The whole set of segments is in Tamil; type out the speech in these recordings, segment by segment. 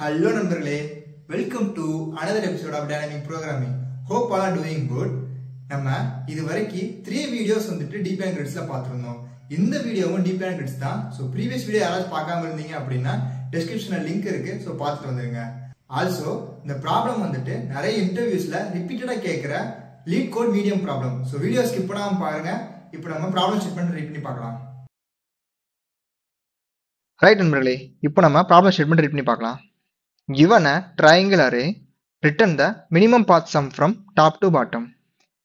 Hello நண்பர்களே, welcome to another episode of Dynamic Programming. Hope all are doing good. நம்ம இதுவரைக்கும் 3 வீடியோஸ் வந்துட்டு டீப் அண்ட் கிரிட்ஸ்ல பார்த்திருந்தோம். இந்த வீடியோவும் டீப் அண்ட் கிரிட்ஸ் தான். சோ ப்ரீவியஸ் வீடியோ யாராவது பார்க்காம இருந்தீங்க அப்படின்னா டிஸ்கிரிப்ஷன்ல லிங்க் இருக்கு. சோ பார்த்துட்டு வந்துருங்க. ஆல்சோ இந்த ப்ராப்ளம் வந்துட்டு நிறைய இன்டர்வியூஸ்ல ரிப்பீட்டடா கேட்கிற LeetCode medium problem. So video skip பண்ணாம பாருங்க. இப்போ நம்ம ப்ராப்ளம் ஸ்டேட்மெண்ட் ரீட் பண்ணி பார்க்கலாம். ரைட் நண்பர்களே, இப்போ நம்ம ப்ராப்ளம் ஸ்டேட்மெண்ட் ரீட் பண்ணி பார்க்கலாம். Given a triangle array, return the minimum path sum from top to bottom.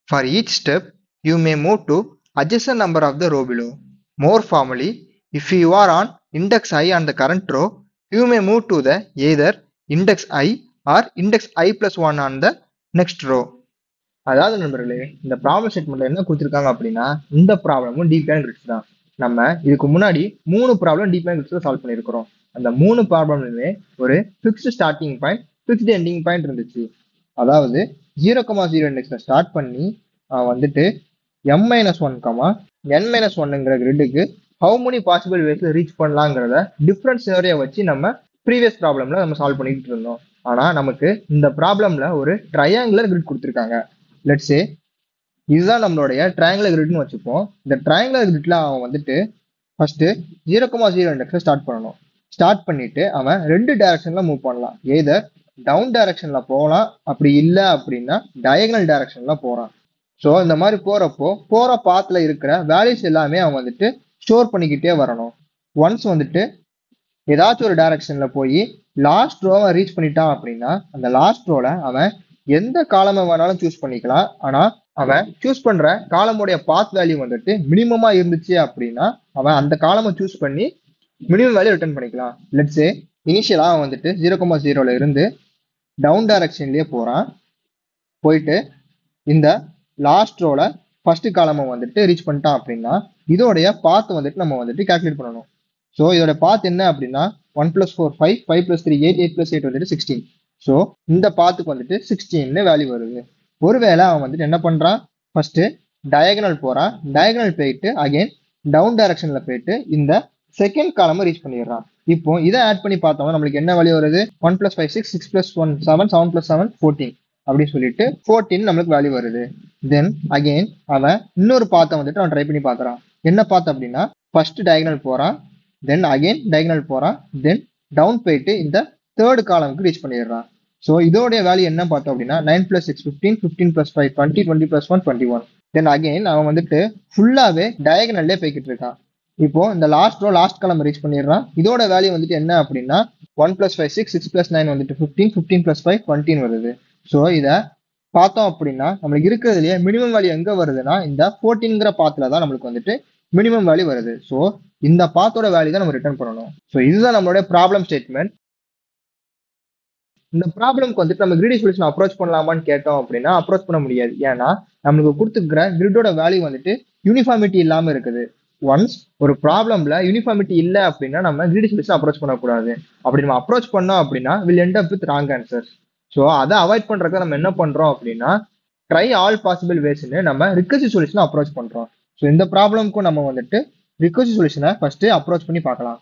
For each step, you may move to adjacent number of the row below. More formally, if you are on index I on the current row, you may move to the either index I or index I plus 1 on the next row. அதாவது நண்பர்களே, இந்த ப்ராப்ளம் ஸ்டேட்மெண்ட்ல என்ன கொடுத்துருக்காங்க அப்படின்னா, இந்த ப்ராப்ளமும் டீப் அண்ட் கிரிட்ஸ் தான். நம்ம இதுக்கு முன்னாடி 3 ப்ராப்ளம் டீப் அண்ட் கிரிட்ஸ்ல சால்வ் பண்ணியிருக்கிறோம். அந்த 3 ப்ராப்ளம்லுமே ஒரு fixed starting point, fixed ending point இருந்துச்சு. அதாவது 0,0 இண்டெக்ஸ்ல ஸ்டார்ட் பண்ணி வந்துட்டு m-1, n-1ங்கிற கிரிட்டுக்கு ஹவு மெனி பாசிபிள் வேஸ்ல ரீச் பண்ணலாங்கிறத டிஃப்ரெண்ட் சினாரியோ வச்சு நம்ம ப்ரீவியஸ் ப்ராப்ளம்ல நம்ம சால்வ் பண்ணிட்டு இருந்தோம். ஆனா நமக்கு இந்த ப்ராப்ளம்ல ஒரு ட்ரையாங்குலர் கிரிட் கொடுத்துருக்காங்க. லெட்ஸ் சே இதுதான் நம்மளுடைய ட்ரையாங்குலர் கிரிட்னு வச்சுப்போம். இந்த ட்ரையாங்குலர் கிரிட்ல அவன் வந்துட்டு ஃபர்ஸ்ட் 0,0 இண்டெக்ஸ்ல ஸ்டார்ட் பண்ணணும். ஸ்டார்ட் பண்ணிட்டு அவன் 2 டைரக்ஷன்ல மூவ் பண்ணலாம். எய்தர் டவுன் டைரக்ஷன்ல போகலாம், அப்படி இல்லை அப்படின்னா டயகனல் டைரக்ஷன்ல போறான். ஸோ இந்த மாதிரி போற பாத்துல இருக்கிற வேல்யூஸ் எல்லாமே அவன் வந்துட்டு ஸ்டோர் பண்ணிக்கிட்டே வரணும். ஒன்ஸ் வந்துட்டு ஏதாச்சும் ஒரு டைரக்ஷன்ல போய் லாஸ்ட் ரோவை ரீச் பண்ணிட்டான் அப்படின்னா அந்த லாஸ்ட் ரோல அவன் எந்த காலமை வேணாலும் சூஸ் பண்ணிக்கலாம். ஆனா அவன் சூஸ் பண்ற காலமுடைய பாத் வேல்யூ வந்துட்டு மினிமமா இருந்துச்சு அப்படின்னா அவன் அந்த காலமை சூஸ் பண்ணி மினிமம் வேல்யூ ரிட்டர்ன் பண்ணிக்கலாம். லெட்ஸ் சே இனிஷியலா அவன் வந்துட்டு 0,0ல இருந்து டவுன் டைரக்ஷன்லயே போறான். போயிட்டு இந்த லாஸ்ட் ரோல ஃபர்ஸ்ட் காலமை வந்துட்டு ரீச் பண்ணிட்டான் அப்படின்னா இதோடைய பாத் வந்துட்டு நம்ம வந்துட்டு கால்குலேட் பண்ணணும். ஸோ இதோட பாத் என்ன அப்படின்னா 1 + 4 5, 5 + 3 8, 8 + 8 வந்துட்டு 16. ஸோ இந்த பாத்துக்கு வந்துட்டு 16 வேல்யூ வருது. ஒருவேளை அவன் வந்துட்டு என்ன பண்றான், ஃபர்ஸ்ட் டயகனல் போறான். டயகனல் போயிட்டு அகைன் டவுன் டைரக்ஷன்ல போயிட்டு இந்த செகண்ட் காலமை ரீச் பண்ணிடுறான். இப்போ இதை ஆட் பண்ணி பார்த்தோம்னா நம்மளுக்கு என்ன வேல்யூ வருது, 1 + 5 6, 6 + 1 7, 7 + 7 14 அப்படின்னு சொல்லிட்டு 14 நம்மளுக்கு வேல்யூ வருது. தென் அகைன் அவன் இன்னொரு பாத்தை வந்துட்டு அவன் ட்ரை பண்ணி பார்க்கறான். என்ன பாத்து அப்படின்னா ஃபர்ஸ்ட் டயகனல் போறான், தென் அகைன் டயகனல் போறான், தென் டவுன் போயிட்டு இந்த தேர்ட் காலமுக்கு ரீச் பண்ணிடுறான். ஸோ இதோடைய வேல்யூ என்ன பார்த்தோம் அப்படின்னா 9 + 6 15, 15 + 5 20, 20 + 1 21. தென் அகைன் அவன் வந்துட்டு ஃபுல்லாவே டயகனல்லே போய்கிட்டு இருக்கான். இப்போ இந்த last row last column reach பண்ணிடுறான். இதோட வேல்யூ வந்துட்டு என்ன அப்படின்னா 1 + 5 6, 6 + 9 வந்துட்டு 15, 15 + 5 20 வருது. ஸோ இதை பார்த்தோம் அப்படின்னா நம்மளுக்கு இருக்கிறதுலயே மினிமம் வேல்யூ எங்க வருதுன்னா இந்த 14ங்கிற பாத்துல தான் நம்மளுக்கு வந்துட்டு மினிமம் வேல்யூ வருது. ஸோ இந்த பாத்தோட வேல்யூ தான் நம்ம ரிட்டர்ன் பண்ணணும். ஸோ இதுதான் நம்மளுடைய ப்ராப்ளம் ஸ்டேட்மெண்ட். இந்த ப்ராப்ளம்க்கு வந்துட்டு நம்ம கிரிடி சொல்யூஷன் அப்ரோச் பண்ணலாமான்னு கேட்டோம் அப்படின்னா அப்ரோச் பண்ண முடியாது. ஏன்னா நம்மளுக்கு கொடுத்துருக்கிற கிரிட்டோட வேல்யூ வந்துட்டு யூனிஃபார்மிட்டி இல்லாம இருக்குது. ஒன்ஸ் ஒரு ப்ராப்ளம்ல யூனிஃபார்மிட்டி இல்லை அப்படின்னா நம்ம கிரிடி சொல்யூஷன் அப்ரோச் பண்ணக்கூடாது. அப்படி நம்ம அப்ரோச் பண்ணோம் அப்படின்னா will end up with wrong answer. So அதை அவாய்ட் பண்றதுக்கு நம்ம என்ன பண்றோம் அப்படின்னா ட்ரை ஆல் பாசிபிள் வேஸ்ன்னு நம்ம ரிகர்சிவ் சொல்யூஷன் அப்ரோச் பண்றோம். ஸோ இந்த ப்ராப்ளம்க்கும் நம்ம வந்துட்டு ரிகர்சிவ் சொல்யூஷனை ஃபர்ஸ்ட் அப்ரோச் பண்ணி பார்க்கலாம்.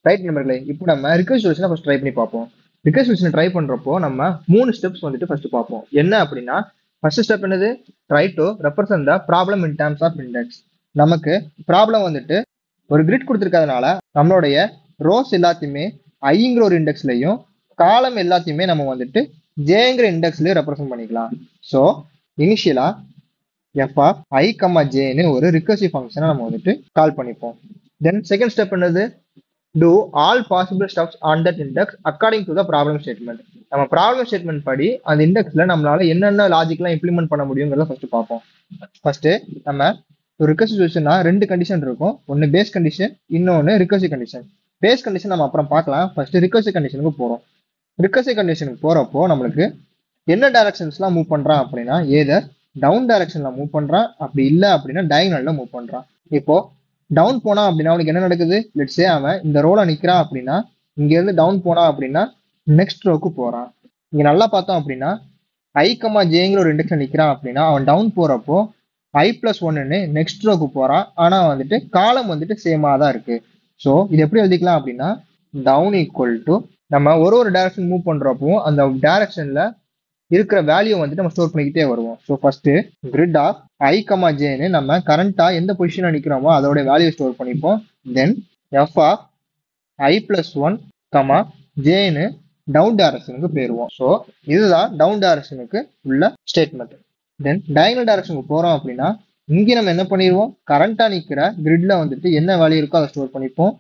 ரைட் நண்பர்களே, இப்போ நம்ம ரிகர்சிவ் சொல்யூஷனை ஃபர்ஸ்ட் ட்ரை பண்ணி பார்ப்போம். ரிகர்சிவ் சொல்யூஷன் ட்ரை பண்றப்போ நம்ம 3 ஸ்டெப்ஸ் வந்துட்டு ஃபர்ஸ்ட் பார்ப்போம். என்ன அப்படின்னா ஃபர்ஸ்ட் ஸ்டெப் என்னது, try to represent the problem in terms of index. நமக்கு ப்ராப்ளம் வந்துட்டு ஒரு கிரிட் கொடுத்துருக்கிறதுனால நம்மளுடைய ரோஸ் எல்லாத்தையுமே ஐங்கிற ஒரு இண்டெக்ஸ்லையும் காலம் எல்லாத்தையுமே நம்ம வந்துட்டு ஜேங்கிற இண்டெக்ஸ்லயும் ரெப்ரசன்ட் பண்ணிக்கலாம். ஸோ இனிஷியலா f(i, j)ன்னு ஒரு ரிகர்சிவ் ஃபங்க்ஷனை நம்ம வந்துட்டு கால் பண்ணிப்போம். தென் செகண்ட் ஸ்டெப் என்னது, do all possible steps on that index according to the problem statement. நம்ம ப்ராப்ளம் ஸ்டேட்மெண்ட் படி அந்த இண்டெக்ஸ்ல நம்மளால என்னென்ன லாஜிக்லாம் இம்ப்ளிமெண்ட் பண்ண முடியுங்கிறத ஃபர்ஸ்ட் பார்ப்போம். ஃபர்ஸ்ட் நம்ம ஒரு ரிகர்சிவ் சொல்யூஷன்னா 2 கண்டிஷன் இருக்கும். ஒன்னு பேஸ் கண்டிஷன், இன்னொன்னு ரிகர்சிவ் கண்டிஷன். பேஸ் கண்டிஷன் நம்ம அப்புறம் பார்க்கலாம். ஃபர்ஸ்ட் ரிகர்சிவ் கண்டிஷனுக்கு போறோம். ரிகர்சிவ் கண்டிஷனுக்கு போறப்போ நம்மளுக்கு என்ன டைரக்ஷன்ஸ்லாம் மூவ் பண்றான் அப்படின்னா ஏதர் டவுன் டைரக்ஷன்ல மூவ் பண்றான், அப்படி இல்லை அப்படின்னா டயகனல்ல மூவ் பண்றான். இப்போ டவுன் போனா அப்படின்னா அவனுக்கு என்ன நடக்குது, லெட்ஸ் சே அவன் இந்த ரோல நிக்கிறான் அப்படின்னா இங்க இருந்து டவுன் போனா அப்படின்னா நெக்ஸ்ட் ரோக்கு போறான். இங்க நல்லா பார்த்தோம் அப்படின்னா i, jங்கிற ஒரு இண்டெக்ஸ்ல நிக்கிறான் அப்படின்னா அவன் டவுன் போறப்போ i + 1ன்னு நெக்ஸ்ட் ரோக்கு போறான். ஆனா வந்துட்டு காலம் வந்துட்டு சேமா தான் இருக்கு. ஸோ இது எப்படி எழுதிக்கலாம் அப்படின்னா டவுன் ஈக்குவல் டு நம்ம ஒரு டைரக்ஷன் மூவ் பண்றப்போ அந்த டைரக்ஷன்ல இருக்கிற வேல்யூ வந்துட்டு நம்ம ஸ்டோர் பண்ணிக்கிட்டே வருவோம். So first grid of I comma ஜேன்னு நம்ம கரண்டா எந்த பொசிஷன்ல நிற்கிறோமோ அதோட வேல்யூ ஸ்டோர் பண்ணிப்போம். Then F of I plus one comma ஜேன்னு டவுன் டைரக்ஷனுக்கு போயிடுவோம். ஸோ இதுதான் டவுன் டைரக்ஷனுக்கு உள்ள ஸ்டேட்மெண்ட். தென் டயகனல் டைரக்ஷனுக்கு போறோம் அப்படின்னா இங்கே நம்ம என்ன பண்ணிடுவோம், கரண்டா நிற்கிற கிரிட்ல வந்துட்டு என்ன வேல்யூ இருக்கோ அதை ஸ்டோர் பண்ணிப்போம்.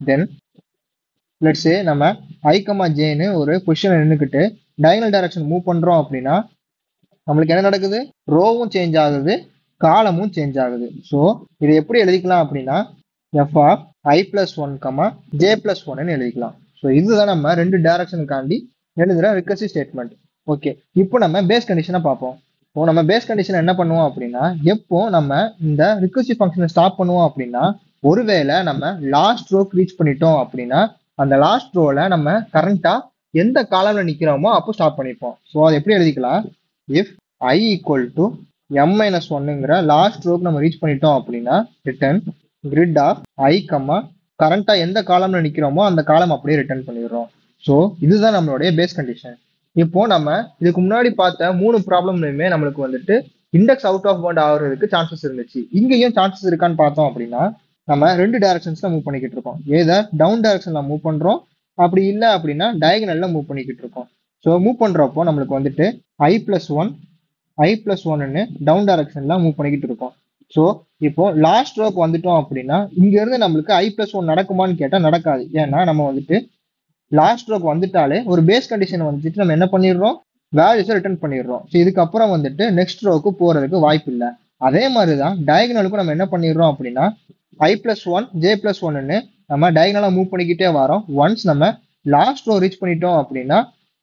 தென் லெட்ஸ் சே நம்ம ஐ கமா ஜேன்னு ஒரு பொசிஷன் நின்றுக்கிட்டு டயகனல் டைரக்ஷன் மூவ் பண்றோம் அப்படின்னா நம்மளுக்கு என்ன நடக்குது, ரோவும் சேஞ்ச் ஆகுது, காலமும் சேஞ்ச் ஆகுது. ஸோ இதை எப்படி எழுதிக்கலாம் அப்படின்னா F of I plus one comma J plus ஒன்னு எழுதிக்கலாம். ஸோ இதுதான் நம்ம ரெண்டு டைரக்ஷனுக்காண்டி எழுதுற ரிகர்சிவ் ஸ்டேட்மெண்ட். ஓகே, இப்போ நம்ம பேஸ் கண்டிஷனை பார்ப்போம். இப்போ நம்ம பேஸ் கண்டிஷன் என்ன பண்ணுவோம் அப்படின்னா, எப்போ நம்ம இந்த ரிகர்சிவ் ஃபங்க்ஷனை ஸ்டாப் பண்ணுவோம் அப்படின்னா, ஒருவேளை நம்ம லாஸ்ட் ரோக்கு ரீச் பண்ணிட்டோம் அப்படின்னா அந்த லாஸ்ட் ரோல நம்ம கரண்டா எந்த காலம்ல நிக்கிறோமோ அப்போ ஸ்டாப் பண்ணிப்போம். ஸோ அதை எப்படி எழுதிக்கலாம், if i equal to m minus ஒன்னுங்கிற லாஸ்ட் ரோக்கு நம்ம ரீச் பண்ணிட்டோம் அப்படின்னா return grid of i comma கரண்டா எந்த காலம்ல நிக்கிறோமோ அந்த காலம் அப்படியே ரிட்டர்ன் பண்ணிடுறோம். ஸோ இதுதான் நம்மளுடைய பேஸ் கண்டிஷன். இப்போ நம்ம இதுக்கு முன்னாடி பார்த்த 3 ப்ராப்ளம்லையுமே நம்மளுக்கு வந்துட்டு இண்டெக்ஸ் அவுட் ஆஃப் பவுண்ட் ஆகுறதுக்கு சான்சஸ் இருந்துச்சு. இங்கேயும் சான்சஸ் இருக்கான்னு பார்த்தோம் அப்படின்னா நம்ம ரெண்டு டைரக்ஷன்ஸ்ல மூவ் பண்ணிக்கிட்டு இருக்கோம். ஏதா டவுன் டைரக்ஷன்ல மூவ் பண்றோம், அப்படி இல்லை அப்படின்னா டயகனல்ல மூவ் பண்ணிக்கிட்டு இருக்கோம். ஸோ மூவ் பண்றப்போ நம்மளுக்கு வந்துட்டு ஐ பிளஸ் ஒன்னு டவுன் டைரக்ஷன்ல மூவ் பண்ணிக்கிட்டு இருக்கோம். ஸோ இப்போ லாஸ்ட் ரோக்கு வந்துட்டோம் அப்படின்னா இங்க இருந்து நம்மளுக்கு ஐ பிளஸ் ஒன் நடக்குமான்னு கேட்டா நடக்காது. ஏன்னா நம்ம வந்துட்டு லாஸ்ட் ரோக்கு வந்துட்டாலே ஒரு பேஸ் கண்டிஷன் வந்துட்டு நம்ம என்ன பண்ணிடுறோம், வேல்யூஸை ரிட்டர்ன் பண்ணிடுறோம். ஸோ இதுக்கப்புறம் வந்துட்டு நெக்ஸ்ட் ரோக்கு போறதுக்கு வாய்ப்பு இல்லை. அதே மாதிரிதான் டயகனலுக்கும் நம்ம என்ன பண்ணிடுறோம் அப்படின்னா ஐ பிளஸ் ஒன் ஜே பிளஸ் ஒன்னு நம்ம டயகனலா மூவ் பண்ணிக்கிட்டே வரோம். ஒன்ஸ் நம்ம லாஸ்ட் ரோ ரீச் பண்ணிட்டோம் அப்படின்னா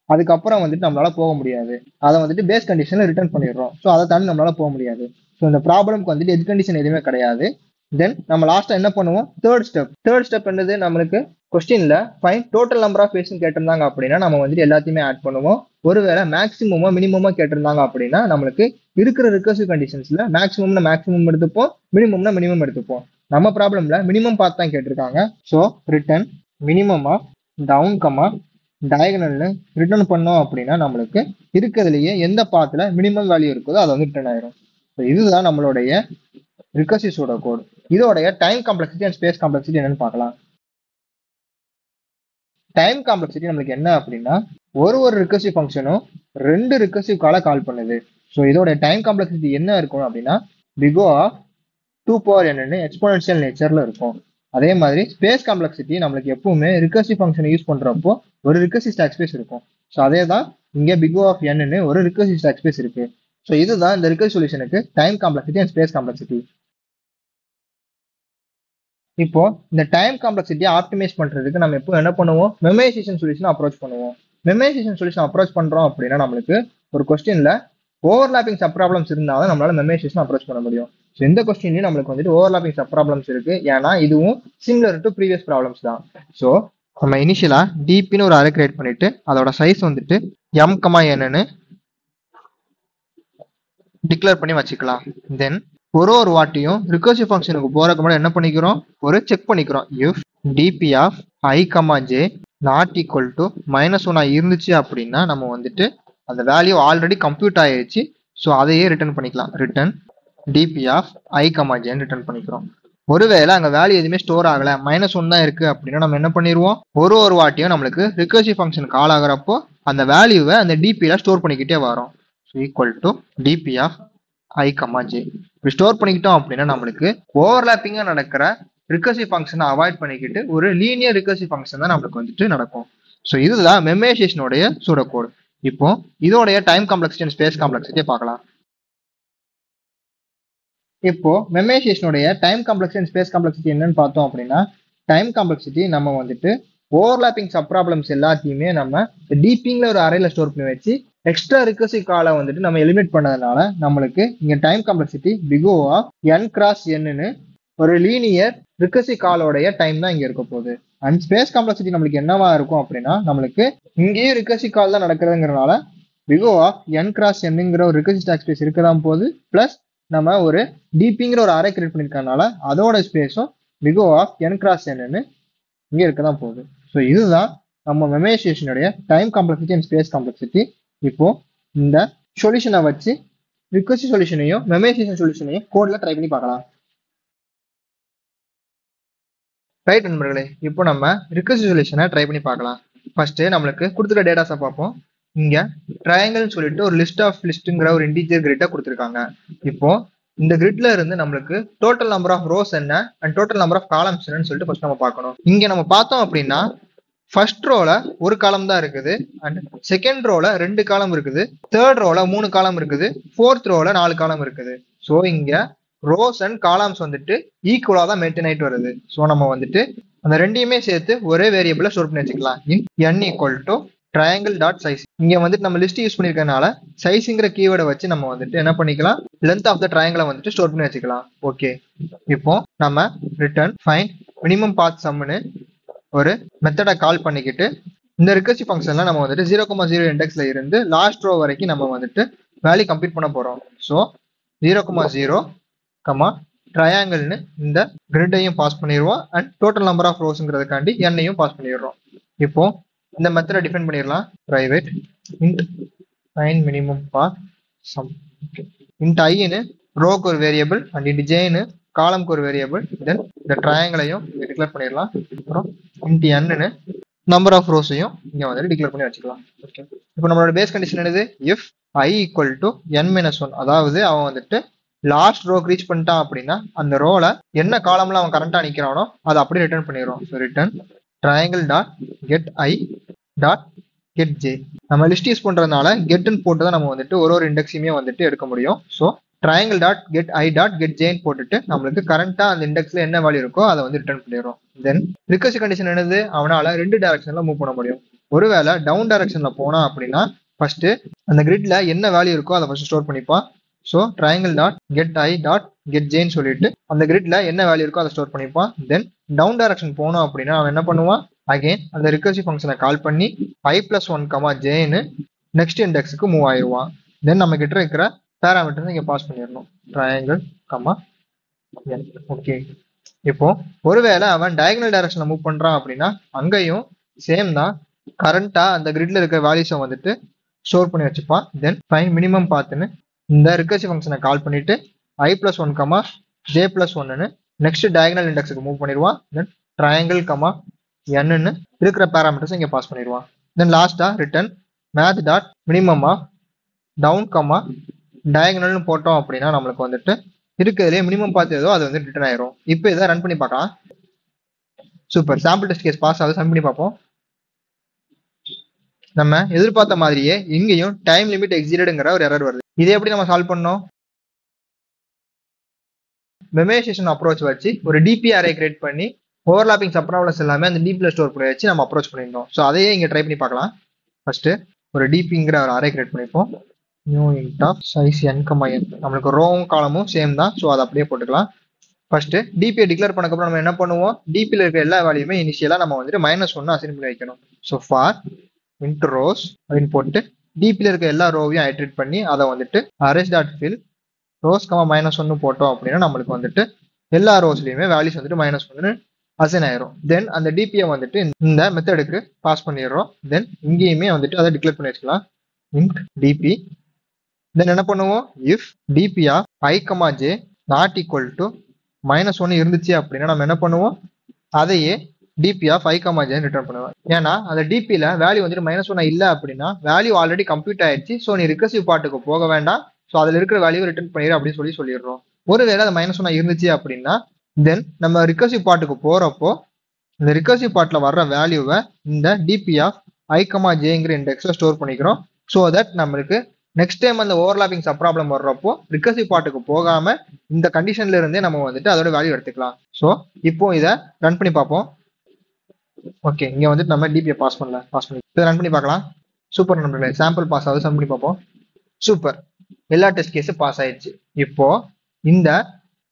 அதுக்கப்புறம் வந்துட்டு நம்மளால போக முடியாது. அதை வந்துட்டு பேஸ் கண்டிஷன்ல ரிட்டர்ன் பண்ணிடுறோம். ஸோ அதை தாண்டி நம்மளால போக முடியாது. ஸோ இந்த ப்ராப்ளம்க்கு வந்துட்டு எஜ் கண்டிஷன் எதுவுமே கிடையாது. தென் நம்ம லாஸ்டா என்ன பண்ணுவோம், தேர்ட் ஸ்டெப் என்னது, நம்மளுக்கு கொஸ்டின்ல find total number of paths கேட்டிருந்தாங்க அப்படின்னா நம்ம வந்துட்டு எல்லாத்தையுமே ஆட் பண்ணுவோம். ஒருவேளை மேக்ஸிமமோ மினிமமோ கேட்டிருந்தாங்க அப்படின்னா நம்மளுக்கு இருக்கிற ரிகர்சிவ் கண்டிஷன்ஸ்ல மேக்ஸிமம் எடுத்துப்போம், மினிமம்னா மினிமம் எடுத்துப்போம். நம்ம ப்ராப்ளம்ல மினிமம் பார்த்து தான் கேட்டிருக்காங்க. So return minimum of down comma டயகனல்னு ரிட்டர்ன் பண்ணோம் அப்படின்னா நம்மளுக்கு இருக்கிறதுலயே எந்த பாத்துல மினிமம் வேல்யூ இருக்குதோ அதை வந்து ரிட்டர்ன் ஆயிரும். ஸோ இதுதான் நம்மளுடைய ரிகர்சிவ்ஸோட கோட். இதோடைய time complexity and space complexity என்னன்னு பார்க்கலாம். டைம் காம்ப்ளெக்சிட்டி நம்மளுக்கு என்ன அப்படின்னா ஒரு ரிகர்சிவ் ஃபங்க்ஷனும் 2 ரிகர்சிவ் கால் பண்ணுது. ஸோ இதோட டைம் காம்ப்ளெக்சிட்டி என்ன இருக்கும் அப்படின்னா big O of 2 power n exponential நேச்சர்ல இருக்கும். அதே மாதிரி ஸ்பேஸ் காம்ப்ளெக்சிட்டி நம்மளுக்கு எப்பவுமே ரிகர்சிவ் ஃபங்க்ஷன் யூஸ் பண்றப்போ ஒரு ரிகர்சிவ் ஸ்டாக் ஸ்பேஸ் இருக்கும். ஸோ அதே தான் இங்க big O ஆஃப் n ஒரு ரிகர்சிவ் ஸ்டாக் ஸ்பேஸ் இருக்கு. ஸோ இதுதான் இந்த ரிகர்சிவ் சொல்யூஷனுக்கு time complexity and space complexity. இப்போ இந்த டைம் காம்ப்ளெக்சிட்டியை ஆப்டிமைஸ் பண்றதுக்கு நம்ம எப்போ என்ன பண்ணுவோம், மெமரைசேஷன் சொல்யூஷன் அப்ரோச் பண்ணுவோம். மெமரைசேஷன் சொல்யூஷன் அப்ரோச் பண்றோம் அப்படின்னா நம்மளுக்கு ஒரு கொஸ்டின்ல ஓவர்லாப்பிங் சப் ப்ராப்ளம்ஸ் இருந்தாலும் நம்மளால மெமரைசேஷன் அப்ரோச் பண்ண முடியும். ஸோ இந்த கொஸ்டின்லயும் நம்மளுக்கு வந்துட்டு ஓவர்லாப்பிங் சப் ப்ராப்ளம்ஸ் இருக்கு. ஏன்னா இதுவும் சிமிலர் டு ப்ரீவியஸ் ப்ராப்ளம்ஸ் தான். ஸோ நம்ம இனிஷியலா டிபின்னு ஒரு அரே கிரியேட் பண்ணிட்டு அதோட சைஸ் வந்துட்டு எம் கமா என்னன்னு டிக்ளேர் பண்ணி வச்சுக்கலாம். தென் ஒரு வாட்டியும் ரிகர்சிவ் ஃபங்க்ஷனுக்கு போறதுக்கு முன்னாடி என்ன பண்ணிக்கிறோம், ஒரு செக் பண்ணிக்கிறோம். If DP of I comma j not equal to -1 இருந்துச்சு அப்படின்னா நம்ம வந்துட்டு அந்த வேல்யூ ஆல்ரெடி கம்ப்யூட் ஆயிடுச்சு. ஸோ அதையே ரிட்டர்ன் பண்ணிக்கலாம். Return DP of I comma ஜேன்னு ரிட்டர்ன் பண்ணிக்கிறோம். ஒருவேளை அங்கே வேல்யூ எதுவுமே ஸ்டோர் ஆகலை, -1 தான் இருக்கு அப்படின்னா நம்ம என்ன பண்ணிடுவோம், ஒரு வாட்டியும் நம்மளுக்கு ரிகர்சிவ் ஃபங்க்ஷன் கால் ஆகிறப்போ அந்த வேல்யூவை அந்த டிபியில் ஸ்டோர் பண்ணிக்கிட்டே வரோம். So equal to DP of I comma J இப்படி ஸ்டோர் பண்ணிக்கிட்டோம் அப்படின்னா நம்மளுக்கு ஓவர்லாப்பிங்கா நடக்கிற ரிகர்சிவ் ஃபங்க்ஷனை அவாய்ட் பண்ணிக்கிட்டு ஒரு லீனியர் ரிகர்சிவ் ஃபங்க்ஷன் தான் நம்மளுக்கு வந்துட்டு நடக்கும். ஸோ இதுதான் மெமரைசேஷனுடைய சூடோ கோட். இப்போ இதோடைய டைம் காம்ப்ளெக்சிட்டி அண்ட் ஸ்பேஸ் காம்ப்ளெக்சிட்டியை பார்க்கலாம். இப்போ மெமரைசேஷனுடைய time complexity and space complexity என்னன்னு பார்த்தோம் அப்படின்னா டைம் காம்ப்ளெக்சிட்டி நம்ம வந்துட்டு ஓவர்லாப்பிங் சப் ப்ராப்ளம்ஸ் எல்லாத்தையுமே நம்ம டிபிங்கிற ஒரு அரேல ஸ்டோர் பண்ணி வச்சு எக்ஸ்ட்ரா ரிகர்சிவ் காலை வந்துட்டு நம்ம எலிமினேட் பண்ணதுனால நம்மளுக்கு இங்க time complexity big O of n cross n ஒரு லீனியர் ரிகர்சிவ் காலோடைய டைம் தான் இங்க இருக்க போகுது. அண்ட் ஸ்பேஸ் காம்ப்ளெக்சிட்டி நம்மளுக்கு என்னவா இருக்கும் அப்படின்னா நம்மளுக்கு இங்கேயும் ரிகர்சிவ் கால் தான் நடக்கிறதுங்கிறனால big O of n cross nங்கிற ஒரு ரிகர்சிவ் ஸ்டாக் ஸ்பேஸ் இருக்கதான் போகுது. பிளஸ் நம்ம ஒரு டிபிங்கிற ஒரு அரே கிரியேட் பண்ணிருக்கனால அதோட ஸ்பேஸும் big O of n cross n ன்னு இங்க இருக்க தான் போகுது. ஸோ இதுதான் நம்ம மெமரைசேஷனுடைய time complexity and space complexity. இப்போ இந்த சொல்யூஷனை வச்சு ரிக்வெஸ்ட் சொல்யூஷனையும் மெமரைசேஷன் சொல்யூஷனையும் கோட்ல ட்ரை பண்ணி பார்க்கலாம். ரைட் நண்பர்களே, இப்போ நம்ம ரிக்வெஸ்ட் சொல்யூஷனை ட்ரை பண்ணி பார்க்கலாம். ஃபர்ஸ்ட் நம்மளுக்கு கொடுத்துருக்க டேட்டாஸை பார்ப்போம். இங்க ட்ரையாங்கிள்னு சொல்லிட்டு ஒரு லிஸ்ட் ஆஃப் லிஸ்ட்ங்கிற ஒரு இன்டீஜர் கிரிட்டை கொடுத்துருக்காங்க. இப்போ இந்த கிரிட்ல இருந்து நம்மளுக்கு டோட்டல் நம்பர் ஆஃப் ரோஸ் என்ன and total number of columns என்னன்னு சொல்லிட்டு ஃபர்ஸ்ட் நம்ம பார்க்கணும். இங்க நம்ம பார்த்தோம் அப்படின்னா ஃபர்ஸ்ட் ரோல ஒரு காலம் தான் இருக்குது அண்ட் செகண்ட் ரோல 2 காலம் இருக்குது, தேர்ட் ரோல 3 காலம் இருக்குது, ஃபோர்த் ரோல 4 காலம் இருக்குது. ஸோ இங்க ரோஸ் அண்ட் காலம்ஸ் வந்துட்டு ஈக்குவலா தான் மெயின்டைன் ஆயிட்டு வருது. ஸோ நம்ம வந்துட்டு அந்த ரெண்டையுமே சேர்த்து ஒரே வேரியபிள ஸ்டோர் பண்ணி வச்சுக்கலாம். n equal to triangle dot size. இங்க வந்துட்டு நம்ம லிஸ்ட் யூஸ் பண்ணிருக்கனால சைஸ்ங்கிற கீவேர்டை வச்சு நம்ம வந்துட்டு என்ன பண்ணிக்கலாம், லென்த் ஆஃப் த ட்ரையாங்கிளை வந்துட்டு ஸ்டோர் பண்ணி வச்சுக்கலாம். ஓகே, இப்போ நம்ம ரிட்டர்ன் ஃபைண்ட் மினிமம் பாத் சம்னு ஒரு மெத்தடை கால் பண்ணிக்கிட்டு இந்த ரிகர்சிவ் ஃபங்க்ஷன்ல நம்ம வந்துட்டு 0,0 இண்டெக்ஸ்ல இருந்து லாஸ்ட் ரோ வரைக்கும் நம்ம வந்துட்டு வேல்யூ கம்ப்ளீட் பண்ண போறோம். ஸோ 0,0 ட்ரையாங்கிள்னு இந்த கிரிட்டையும் பாஸ் பண்ணிடுவோம் அண்ட் டோட்டல் நம்பர் ஆஃப் ரோஸ்ங்கிறதுக்காண்டி எண்ணையும் பாஸ் பண்ணிடுறோம். இப்போ இந்த மெத்தடை டிஃபைன் பண்ணிடலாம். பிரைவேட் இன்ட் ஃபைண்ட் மினிமம் பாத் சம். இன்ட் ஐன்னு ரோக்கு ஒரு வேரியபிள் அண்ட் இன்ட் ஜேன்னு காலம்க்கு ஒரு வேரியபிள். தென் இந்த ட்ரையாங்கிளையும் இங்க டிக்ளேர் பண்ணிடலாம். அப்புறம் இன்ட் என்னு நம்பர் ஆஃப் ரோஸையும் இங்க வந்துட்டு டிக்ளேர் பண்ணி வச்சுக்கலாம். ஓகே, இப்போ நம்மளோட பேஸ் கண்டிஷன் என்னது, if i equal to n-1, அதாவது அவன் வந்துட்டு லாஸ்ட் ரோக்கு ரீச் பண்ணிட்டான் அப்படின்னா அந்த ரோல என்ன காலம்ல அவன் கரண்டா நிக்கிறானோ அதை அப்படியே ரிட்டர்ன் பண்ணிடுறோம். So return triangle dot get i dot get J. நம்ம லிஸ்ட் யூஸ் பண்றதுனால கெட்னு போட்டு தான் நம்ம வந்துட்டு ஒரு இண்டெக்ஸையுமே வந்துட்டு எடுக்க முடியும். So triangle dot get i dot get ஜேன்னு போட்டுட்டு நம்மளுக்கு கரண்டா அந்த இண்டெக்ஸ்ல என்ன வேல்யூ இருக்கோ அதை வந்து ரிட்டர்ன் பண்ணிடுறோம். தென் ரிகர்சிவ் கண்டிஷன் என்னது, அவனால 2 டைரக்ஷன்ல மூவ் பண்ண முடியும். ஒருவேளை டவுன் டைரக்ஷன்ல போனா அப்படின்னா ஃபர்ஸ்ட் அந்த கிரிட்ல என்ன வேல்யூ இருக்கோ அதை ஃபர்ஸ்ட் ஸ்டோர் பண்ணிப்பான். So triangle dot get i dot get ஜேன்னு சொல்லிட்டு அந்த கிரிட்ல என்ன வேல்யூ இருக்கோ அதை ஸ்டோர் பண்ணிப்பான். தென் டவுன் டைரக்ஷன் போனோம் அப்படின்னா அவன் என்ன பண்ணுவான், அகைன் அந்த ரிகர்சிவ் ஃபங்க்ஷனை கால் பண்ணி i+1, ஜேன்னு நெக்ஸ்ட் இண்டெக்ஸுக்கு மூவ் ஆயிடுவான். தென் நம்ம கிட்ட இருக்கிற பேராமீட்டர்ஸ் இங்க பாஸ் பண்ணிடணும். Triangle n. ஓகே, இப்போ ஒருவேளை அவன் டயகனல் டைரக்ஷன்ல மூவ் பண்றான் அப்படின்னா அங்கேயும் சேம் தான், கரண்டா அந்த கிரிட்ல இருக்கிற வேல்யூஸை வந்துட்டு ஸ்டோர் பண்ணி வச்சுப்பான். தென் ஃபைண்ட் மினிமம் பாத்துன்னு இந்த ரிகர்சிவ் ஃபங்க்ஷனை கால் பண்ணிட்டு i+1, j+1ன்னு நெக்ஸ்ட் டயகனல் இண்டெக்ஸுக்கு மூவ் பண்ணிடுவான். தென் ட்ரையாங்கிள் nன்னு இருக்கிற பேராமீட்டர்ஸ் இங்க பாஸ் பண்ணிடுவான். தென் லாஸ்டா return math dot minimum of down டயகனல்னு போட்டோம் அப்படின்னா நம்மளுக்கு வந்துட்டு இருக்கிறதுலே மினிமம் பார்த்து ஏதோ அது வந்து ரிட்டர்ன் ஆயிரும். இப்போ இதை ரன் பண்ணி பார்க்கலாம். Super, sample test case pass ஆகுது. ரன் பண்ணி பார்ப்போம். நம்ம எதிர்பார்த்த மாதிரியே இங்கேயும் டைம் லிமிட் எக்ஸீடட்ங்கிற ஒரு எரர் வருது. இதை எப்படி நம்ம சால்வ் பண்ணோம், மெமரைசேஷன் அப்ரோச் வச்சு ஒரு டிபி அரே கிரியேட் பண்ணி ஓவர்லாப்பிங் சப்ராப்ளம்ஸ் எல்லாமே அந்த டிபில ஸ்டோர் பண்ணி வச்சு நம்ம அப்ரோச் பண்ணியிருந்தோம். ஸோ அதையே இங்க ட்ரை பண்ணி பார்க்கலாம். ஃபர்ஸ்ட் ஒரு டிபிங்கிற ஒரு அரே கிரியேட் பண்ணிப்போம். New int of size n, நம்மளுக்கு ரோவும் காலமும் சேம் தான். ஸோ அதை அப்படியே போட்டுக்கலாம். ஃபர்ஸ்ட் டிபியை டிக்ளேர் பண்ணக்கப்புறம் நம்ம என்ன பண்ணுவோம், டிபியில் இருக்க எல்லா வேல்யூமே இனிஷியலா நம்ம வந்துட்டு -1 அசைன் பண்ணி வைக்கணும். ஸோ ஃபார் இன்ட் ரோஸ் அப்படின்னு போட்டு டிபியில் இருக்க எல்லா ரோவையும் ஐட்ரேட் பண்ணி அதை வந்துட்டு அரேஸ் டாட் ஃபில் ரோஸ் -1 போட்டோம் அப்படின்னா நம்மளுக்கு வந்துட்டு எல்லா ரோஸ்லயுமே வேல்யூஸ் வந்துட்டு -1 அசைன் ஆயிரும். தென் அந்த டிபியை வந்துட்டு இந்த மெத்தடுக்கு பாஸ் பண்ணிடுறோம். தென் இங்கேயுமே வந்துட்டு அதை டிக்ளேர் பண்ணி வச்சுக்கலாம். Int DP. தென் என்ன பண்ணுவோம், if DP of i, j not equal to -1 இருந்துச்சு அப்படின்னா நம்ம என்ன பண்ணுவோம், அதையே DP of i, j return பண்ணுவோம். ஏன்னா அந்த டிபியில வேல்யூ வந்துட்டு -1 இல்லை அப்படின்னா வேல்யூ ஆல்ரெடி கம்ப்யூட் ஆயிடுச்சு. ஸோ நீ ரிகர்சிவ் பார்ட்டுக்கு போக வேண்டாம், ஸோ அதில் இருக்கிற வேல்யூ ரிட்டர்ன் பண்ணிடு அப்படின்னு சொல்லிடுறோம். ஒருவேளை அது -1 இருந்துச்சு அப்படின்னா தென் நம்ம ரிகர்சிவ் பார்ட்டுக்கு போறப்போ இந்த ரிகர்சிவ் பார்ட்ல வர்ற வேல்யூவை இந்த டிபி ஆஃப் i, jங்கிற இண்டெக்ஸ்ல ஸ்டோர் பண்ணிக்கிறோம். ஸோ தட் நம்மளுக்கு நெக்ஸ்ட் டைம் அந்த ஓவர்லாப்பிங் சப் ப்ராப்ளம் வர்றப்போ ரிகர்சிவ் பார்ட்டுக்கு போகாம இந்த கண்டிஷன்ல இருந்தே நம்ம வந்துட்டு அதோட வேல்யூ எடுத்துக்கலாம். ஸோ இப்போ இதை ரன் பண்ணி பார்ப்போம். ஓகே, இங்க வந்துட்டு நம்ம டிபியை பாஸ் பண்ணி இதை ரன் பண்ணி பார்க்கலாம். சூப்பர் நண்பர்களே, சாம்பிள் பாஸ் ஆகுது. ரன் பண்ணி பார்ப்போம். சூப்பர், எல்லா டெஸ்ட் கேஸும் பாஸ் ஆயிடுச்சு. இப்போ இந்த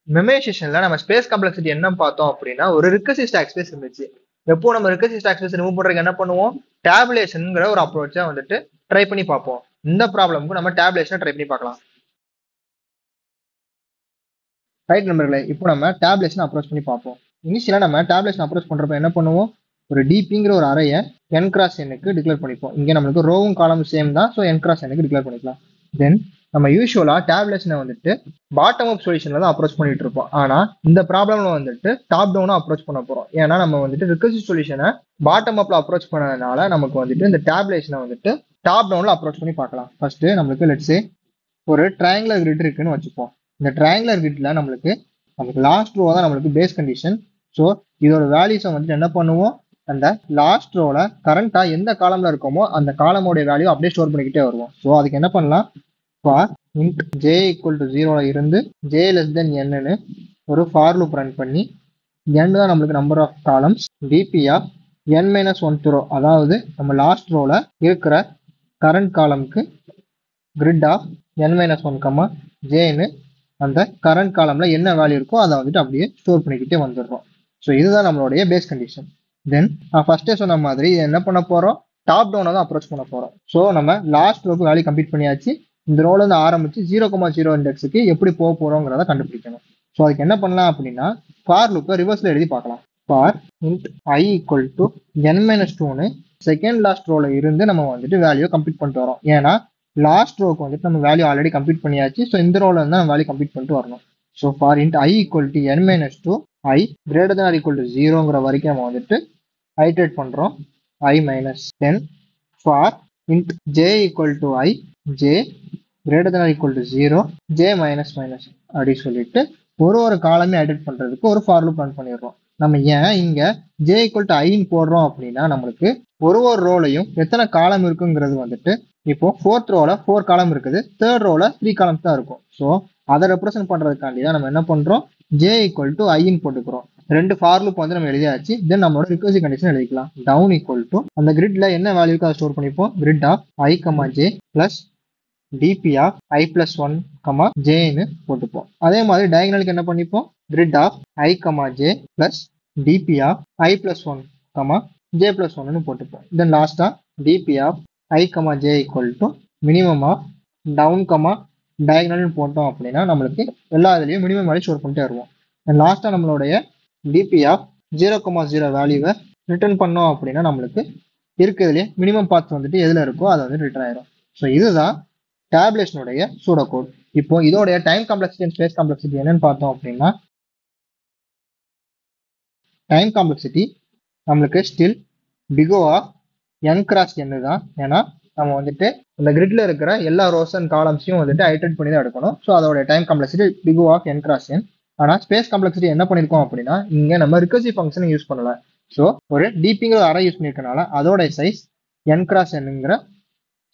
மெமரைசேஷன்ல நம்ம ஸ்பேஸ் காம்ப்ளெக்சிட்டி என்ன பார்த்தோம் அப்படின்னா ஒரு ரிகர்சிவ் ஸ்டாக் ஸ்பேஸ் இருந்துச்சு. எப்போ நம்ம ரிகர்சிவ் ஸ்டாக் ஸ்பேஸ் ரிமூவ் பண்றதுக்கு என்ன பண்ணுவோம், டேபுலேஷன்ங்கிற ஒரு அப்ரோச்சை வந்துட்டு ட்ரை பண்ணி பார்ப்போம். இந்த ப்ராப்ளமுக்கு நம்ம டேபுலேஷனை ட்ரை பண்ணி பார்க்கலாம். ரைட் நம்பர்களே, இப்போ நம்ம டேபுலேஷன் அப்ரோச் பண்ணி பார்ப்போம். இனிஷியலாக நம்ம டேப்லெட்ஸ் அப்ரோச் பண்ணுறப்ப என்ன பண்ணுவோம், ஒரு டிபிங்கிற ஒரு அறையை n கிராஸ் n-க்கு டிக்ளேர் பண்ணிப்போம். இங்கே நம்மளுக்கு ரோவும் காலமும் சேம் தான், ஸோ n கிராஸ் n-க்கு டிக்ளேர் பண்ணிக்கலாம். தென் நம்ம யூஸ்வலாக டேப்லெட்ஸ்னை வந்துட்டு பாட்டம் அப் சொல்யூஷனில் தான் அப்ரோச் பண்ணிட்டு இருப்போம். ஆனால் இந்த ப்ராப்ளம்ல வந்துட்டு டாப் டவுனாக அப்ரோச் பண்ண போகிறோம். ஏன்னா நம்ம வந்துட்டு ரிகர்சிவ் சொல்யூஷனை பாட்டம் அப்ல அப்ரோச் பண்ணதுனால நமக்கு வந்துட்டு இந்த டேப்லெட்ஸ்னை வந்துட்டு டாப் டவுனில் அப்ரோச் பண்ணி பார்க்கலாம். ஃபர்ஸ்ட் நம்மளுக்கு லெட்ஸே ஒரு ட்ரையாங்குலர் கிரிட் இருக்குன்னு வச்சுப்போம். இந்த ட்ரையாங்குலர் கிரிட்ல நமக்கு லாஸ்ட் ரோ தான் நம்மளுக்கு பேஸ் கண்டிஷன். ஸோ இதோட வேல்யூஸை வந்துட்டு என்ன பண்ணுவோம், அந்த லாஸ்ட் ரோல கரண்டா எந்த காலம்ல இருக்கோமோ அந்த காலமோடைய வேல்யூ அப்படியே ஸ்டோர் பண்ணிக்கிட்டே வருவோம். ஸோ அதுக்கு என்ன பண்ணலாம், for int j equal to 0ல இருந்து ஜே லெஸ் தென் n-ன்னு ஒரு ஃபார் லூப் ரன் பண்ணி n தான் நம்மளுக்கு number of columns, DP of n-1th row, அதாவது நம்ம லாஸ்ட் ரோல இருக்கிற கரண்ட் காலம்க்கு கிரிட் ஆஃப் n-1, ஜேன்னு அந்த கரண்ட் காலம்ல என்ன வேல்யூ இருக்கோ அதை வந்துட்டு அப்படியே ஸ்டோர் பண்ணிக்கிட்டே வந்துடுறோம். ஸோ இதுதான் நம்மளுடைய பேஸ் கண்டிஷன். தென் நான் ஃபர்ஸ்டே சொன்ன மாதிரி என்ன பண்ண போறோம், டாப் டவுனை தான் அப்ரோச் பண்ண போறோம். ஸோ நம்ம லாஸ்ட் ரோக்கு வேல்யூ கம்ப்ளீட் பண்ணியாச்சு. இந்த ரோல இருந்து ஆரம்பிச்சு 0,0 இண்டெக்ஸுக்கு எப்படி போக போறோங்கிறத கண்டுபிடிக்கணும். ஸோ அதுக்கு என்ன பண்ணலாம் அப்படின்னா, ஃபார் லூப்பை ரிவர்ஸ்ல எழுதி பார்க்கலாம். For int i equal to n-2ன்னு செகண்ட் லாஸ்ட் ரோல இருந்து நம்ம வந்துட்டு வேல்யூ கம்ப்ளீட் பண்ணிட்டு வரோம். ஏன்னா லாஸ்ட் ரோக்கு வந்துட்டு நம்ம வேல்யூ ஆல்ரெடி கம்ப்ளீட் பண்ணியாச்சு. ஸோ இந்த ரோல இருந்து நம்ம வேல்யூ கம்ப்ளீட் பண்ணிட்டு வரணும். So for int i equal to n-2 i greater than or equal to 0ங்கிற வரைக்கும் நம்ம வந்துட்டு ஐட்ரேட் பண்றோம். i minus 10 for int j equal to i j greater than or equal to 0 j minus minus அப்படி சொல்லிட்டு ஒரு காலமே ஐட்ரேட் பண்றதுக்கு ஒரு ஃபார் லூப் ரன் பண்ணிடுறோம். நம்ம ஏன் இங்க j ஈக்குவல் டு iன்னு போடுறோம் அப்படின்னா, நம்மளுக்கு ஒரு ரோலையும் எத்தனை காலம் இருக்குங்கிறது வந்துட்டு இப்போ 4th ரோல 4 காலம் இருக்குது, 3rd ரோல 3 காலம்ஸ் தான் இருக்கும். ஸோ அதை ரெப்ரசென்ட் பண்றதுக்காண்டி தான் நம்ம என்ன பண்றோம், j ஈக்குவல் டு iன்னு போட்டுக்கிறோம். ரெண்டு ஃபார் லூப் வந்து நம்ம எழுதியாச்சு. தென் நம்மளோட ரிகர்சிவ் கண்டிஷன் எழுதிக்கலாம். டவுன் ஈக்குவல் டு அந்த கிரிட்ல என்ன வேல்யூக்கு அதை ஸ்டோர் பண்ணிப்போம், grid of i, j plus DP of i+1, jன்னு போட்டுப்போம். அதே மாதிரி டயகனலுக்கு என்ன பண்ணிப்போம், grid of i, j plus DP of i+1, j+1ன்னு போட்டுப்போம். தென் லாஸ்டா DP of i, j equal to minimum of down, டயகனல்னு போட்டோம் அப்படின்னா நம்மளுக்கு எல்லா இதுலையும் மினிமம் வேல்யூ ஸ்டோர் பண்ணிட்டே வருவோம். லாஸ்டா நம்மளுடைய டிபி ஆஃப் 0,0 வேல்யூவை ரிட்டர்ன் பண்ணோம் அப்படின்னா நம்மளுக்கு இருக்கிறதுலே மினிமம் பாத் வந்துட்டு எதுல இருக்கோ அதை வந்து ரிட்டர்ன் ஆயிரும். ஸோ இதுதான் டேப்லெட்ஸ்னுடைய சூடோ கோட். இப்போ இதோடைய time complexity and space complexity என்னன்னு பார்த்தோம் அப்படின்னா, டைம் காம்ப்ளெக்சிட்டி நம்மளுக்கு still big O of n cross n தான். ஏன்னா நம்ம வந்துட்டு இந்த கிரிட்ல இருக்கிற எல்லா ரோஸ் அண்ட் காலம்ஸையும் வந்துட்டு ஐட்ரேட் பண்ணி தான் எடுக்கணும். ஸோ அதோட time complexity big O of n cross n. ஆனால் ஸ்பேஸ் காம்ப்ளெக்சிட்டி என்ன பண்ணியிருக்கோம் அப்படின்னா, இங்கே நம்ம ரிகர்சிவ் ஃபங்க்ஷன் யூஸ் பண்ணல. ஸோ ஒரு டிபிங்கிற அறை யூஸ் பண்ணியிருக்கனால அதோட சைஸ் n கிராஸ் nங்கிற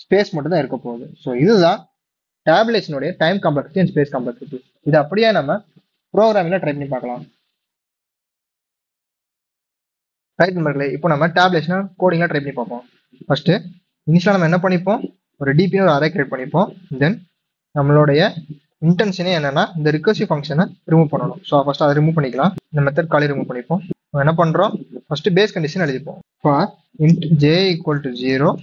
ஸ்பேஸ் மட்டும் தான் இருக்க போகுது. ஸோ இதுதான் டேப்லெட்ஸ்னுடைய time complexity and space complexity. இது அப்படியே நம்ம ப்ரோக்ராமிங்ல ட்ரை பண்ணி பார்க்கலாம். ரைட் நண்பர்களே, இப்போ நம்ம டேப்லெட்ஸ்னா கோடிங்ல ட்ரை பண்ணி பார்ப்போம். ஃபர்ஸ்ட் இனிஷியலாக நம்ம என்ன பண்ணிப்போம், ஒரு டிபின்னு ஒரு அரே கிரியேட் பண்ணிப்போம். தென் நம்மளுடைய இன்டென்ஷனே என்னன்னா இந்த ரிகர்சிவ் ஃபங்க்ஷனை ரிமூவ் பண்ணணும். ஸோ ஃபர்ஸ்ட் அதை ரிமூவ் பண்ணிக்கலாம். இந்த மெத்தட் காலி ரிமூவ் பண்ணிப்போம். என்ன பண்றோம், ஃபர்ஸ்ட் பேஸ் கண்டிஷன் எழுதிப்போம். For int j equal to 0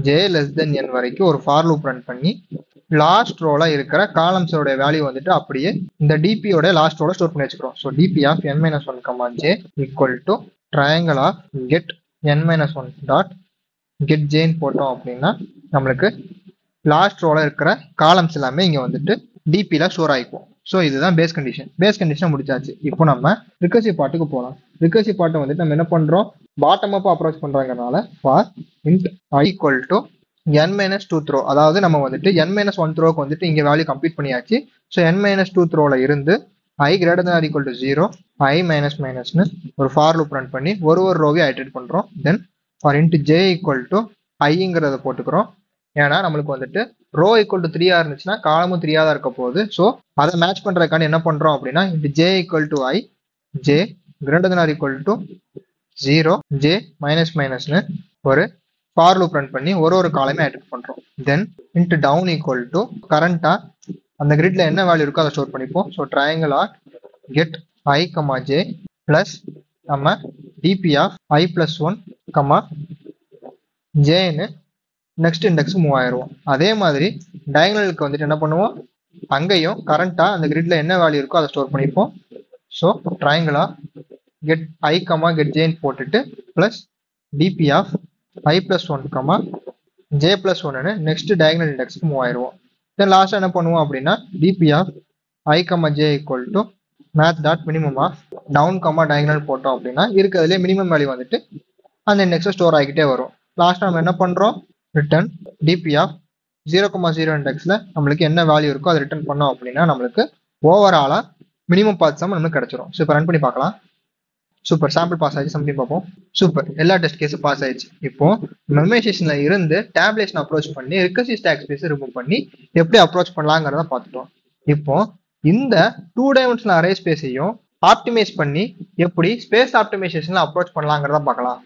j less than n வரைக்கும் ஒரு ஃபார் லூப் ரன் பண்ணி லாஸ்ட் ரோல இருக்கிற காலம்ஸோட வேல்யூ வந்துட்டு அப்படியே இந்த டிபியோட லாஸ்ட் ரோல ஸ்டோர் பண்ணி வச்சுக்கிறோம். So DP of n-1, j equal to triangle of get n-1 dot get ஜேன்னு போட்டோம் அப்படின்னா நம்மளுக்கு லாஸ்ட் ரோல இருக்கிற காலம்ஸ் எல்லாமே இங்க வந்துட்டு டிபில ஸ்டோர் ஆகிக்கும். ஸோ இதுதான் பேஸ் கண்டிஷன். பேஸ் கண்டிஷன் முடிச்சாச்சு. இப்போ நம்ம ரிகர்சிவ் பார்ட்டுக்கு போகலாம். ரிகர்சிவ் பார்ட்டை வந்துட்டு நம்ம என்ன பண்றோம், பாட்டம் அப் அப்ரோச் பண்றாங்கனால for int i equal to n-2th row, அதாவது நம்ம வந்துட்டு n-1th ரோக்கு வந்துட்டு இங்க வேல்யூ கம்ப்ளீட் பண்ணியாச்சு. ஸோ n-2th ரோல இருந்து i greater than or equal to 0 i minus மைனஸ்னு ஒரு ஃபார் லூப் ரன் பண்ணி ஒரு ரோவை ஐட்ரேட் பண்றோம். Then for int j equal to iங்கிறத போட்டுக்கிறோம். ஏன்னா நம்மளுக்கு வந்துட்டு ரோ ஈக்குவல் டு 3 இருந்துச்சுன்னா காலமும் 3 தான் இருக்க போகுது. ஸோ அதை மேட்ச் பண்றதுக்காண்டி என்ன பண்றோம் அப்படின்னா, int j equal to i j greater than or equal to 0 j minus மைனஸ்னு ஒரு ஃபார் லூப் ரன் பண்ணி ஒரு காலமே ஐட்ரேட் பண்றோம். Then int down equal to கரண்டா அந்த கிரிட்ல என்ன வேல்யூ இருக்கோ அதை ஸ்டோர் பண்ணிப்போம். So triangle of get i, j plus நம்ம டிபி ஆஃப் i+1, jன்னு நெக்ஸ்ட் இண்டெக்ஸ் மூவ் ஆயிடுவோம். அதே மாதிரி டயகனலுக்கு வந்துட்டு என்ன பண்ணுவோம், அங்கேயும் கரண்டா அந்த கிரிட்ல என்ன வேல்யூ இருக்கோ அதை ஸ்டோர் பண்ணிப்போம். ஸோ ட்ரையாங்கிளா get I comma get j போட்டுட்டு plus dp of I plus 1 comma j plus 1 next diagonal இண்டெக்ஸ்க்கு மூவ் ஆயிடுவோம். தென் லாஸ்ட் என்ன பண்ணுவோம் அப்படின்னா dp of I comma j equal to math dot minimum of down comma diagonal போட்டோம் அப்படின்னா இருக்கிறதுலே மினிமம் வேல்யூ வந்துட்டு அந்த இண்டெக்ஸை ஸ்டோர் ஆகிக்கிட்டே வரும். லாஸ்ட் நம்ம என்ன பண்றோம், ரிட்டர்ன் dp of 0,0 இண்டெக்ஸ்ல நம்மளுக்கு என்ன வேல்யூ இருக்கோ அதை ரிட்டர்ன் பண்ணோம் அப்படின்னா நம்மளுக்கு ஓவராலா மினிமம் பாத் சம் நமக்கு கிடைச்சிரும். ஸோ இப்போ ரன் பண்ணி பார்க்கலாம். சூப்பர், சாம்பிள் பாஸ் ஆயிடுச்சு. சம்திங் பார்ப்போம். சூப்பர், எல்லா டெஸ்ட் கேஸும் பாஸ் ஆயிடுச்சு. இப்போ மெமரைசேஷன்ல இருந்து டேப்லேஷன் அப்ரோச் பண்ணி ரிகர்சிவ் ஸ்டாக் ஸ்பேஸ் ரிமூவ் பண்ணி எப்படி அப்ரோச் பண்ணலாங்கிறத பார்த்துட்டோம். இப்போ இந்த 2 டைமென்ஷனல் அரே ஸ்பேஸையும் ஆப்டிமைஸ் பண்ணி எப்படி ஸ்பேஸ் ஆப்டிமைசேஷன்ல அப்ரோச் பண்ணலாங்கிறத பார்க்கலாம்.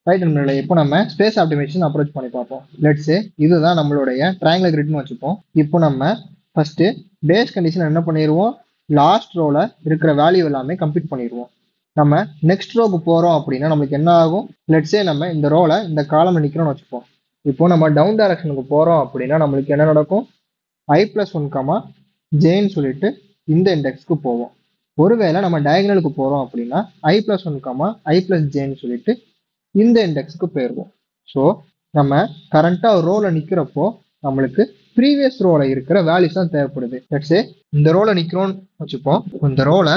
ரைட் நண்பர்களே, இப்போ நம்ம ஸ்பேஸ் ஆப்டிமைசேஷன் அப்ரோச் பண்ணி பார்ப்போம். லெட்ஸ் இதுதான் நம்மளுடைய ட்ரையாங்கிள் கிரிட்னு வச்சுப்போம். இப்போ நம்ம ஃபர்ஸ்ட் பேஸ் கண்டிஷன் என்ன பண்ணிடுவோம், லாஸ்ட் ரோல இருக்கிற வேல்யூ எல்லாமே கம்ப்ளீட் பண்ணிடுவோம். நம்ம நெக்ஸ்ட் ரோக்கு போறோம் அப்படின்னா நம்மளுக்கு என்ன ஆகும், லெட்ஸே நம்ம இந்த ரோல இந்த காலம்ல நிக்கிறோம்னு வச்சுப்போம். இப்போ நம்ம டவுன் டைரக்ஷனுக்கு போறோம் அப்படின்னா நம்மளுக்கு என்ன நடக்கும், I plus 1 comma ஜேன்னு சொல்லிட்டு இந்த இண்டெக்ஸ்க்கு போவோம். ஒருவேளை நம்ம டயகனலுக்கு போறோம் அப்படின்னா I plus 1 comma I plus ஜேன்னு சொல்லிட்டு இந்த இண்டெக்ஸ்க்கு போயிடுவோம். ஸோ நம்ம கரண்டா ஒரு ரோல நிக்கிறப்போ நம்மளுக்கு ப்ரீவியஸ் ரோல இருக்கிற வேல்யூஸ் தான் தேவைப்படுது. லெட்ஸே இந்த ரோல நிக்கிறோம்னு வச்சுப்போம். இந்த ரோல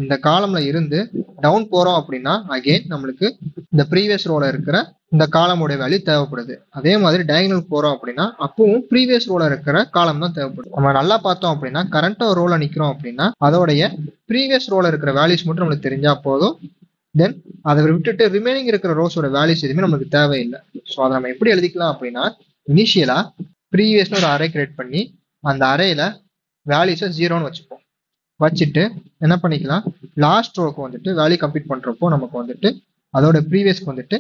இந்த காலம்ல இருந்து டவுன் போறோம் அப்படின்னா அகைன் நம்மளுக்கு இந்த ப்ரீவியஸ் ரோல இருக்கிற இந்த காலமோட வேல்யூ தேவைப்படுது. அதே மாதிரி டயகனல் போறோம் அப்படின்னா அப்பவும் ப்ரீவியஸ் ரோல இருக்கிற காலம் தான் தேவைப்படுது. நம்ம நல்லா பார்த்தோம் அப்படின்னா கரண்டா ஒரு ரோல நிக்கிறோம் அப்படின்னா அதோடைய ப்ரீவியஸ் ரோல இருக்கிற வேல்யூஸ் மட்டும் நம்மளுக்கு தெரிஞ்சா போதும். தென் அதை விட்டுட்டு ரிமைனிங் இருக்கிற ரோஸோட வேல்யூஸ் எதுவுமே நமக்கு தேவையில்லை. ஸோ அதை நம்ம எப்படி எழுதிக்கலாம் அப்படின்னா இனிஷியலா ப்ரீவியஸ்னு ஒரு அரே கிரியேட் பண்ணி அந்த அரேல வேல்யூஸை 0ன்னு வச்சுப்போம். வச்சுட்டு என்ன பண்ணிக்கலாம், லாஸ்ட் ரோக்கு வந்துட்டு வேல்யூ கம்ப்ளீட் பண்றப்போ நமக்கு வந்துட்டு அதோட ப்ரீவியஸ்க்கு வந்துட்டு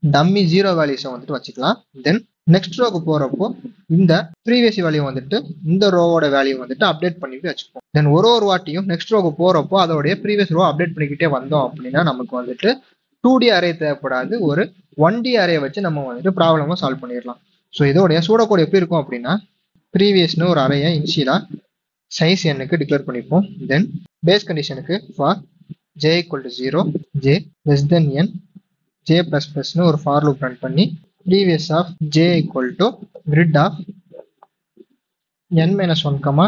டம்மி 0 வேல்யூஸை வந்துட்டு வச்சுக்கலாம். தென் நெக்ஸ்ட் ரோக்கு போறப்போ இந்த ப்ரீவியஸ் வேல்யூ வந்துட்டு இந்த ரோவோட வேல்யூ வந்துட்டு அப்டேட் பண்ணிட்டு வச்சுப்போம். தென் ஒரு வாட்டியும் நெக்ஸ்ட் ரோக்கு போறப்போ அதோடைய ப்ரீவியஸ் ரோ அப்டேட் பண்ணிக்கிட்டே வந்தோம் அப்படின்னா நமக்கு வந்துட்டு 2D அரே தேவைப்படாது, ஒரு 1D அரே வச்சு நம்ம வந்துட்டு ப்ராப்ளமும் சால்வ் பண்ணிடலாம். ஸோ இதோடைய சூடோகோட் எப்படி இருக்கும் அப்படின்னா ப்ரீவியஸ்னு ஒரு அறையை இனிஷியலா சைஸ் எண்ணுக்கு டிக்ளேர் பண்ணிப்போம். தென் பேஸ் கண்டிஷனுக்கு for j equal to 0 j less than n j plus plusனு ஒரு ஃபார் லூப் ரன் பண்ணி previous of j equal to grid of n minus 1 comma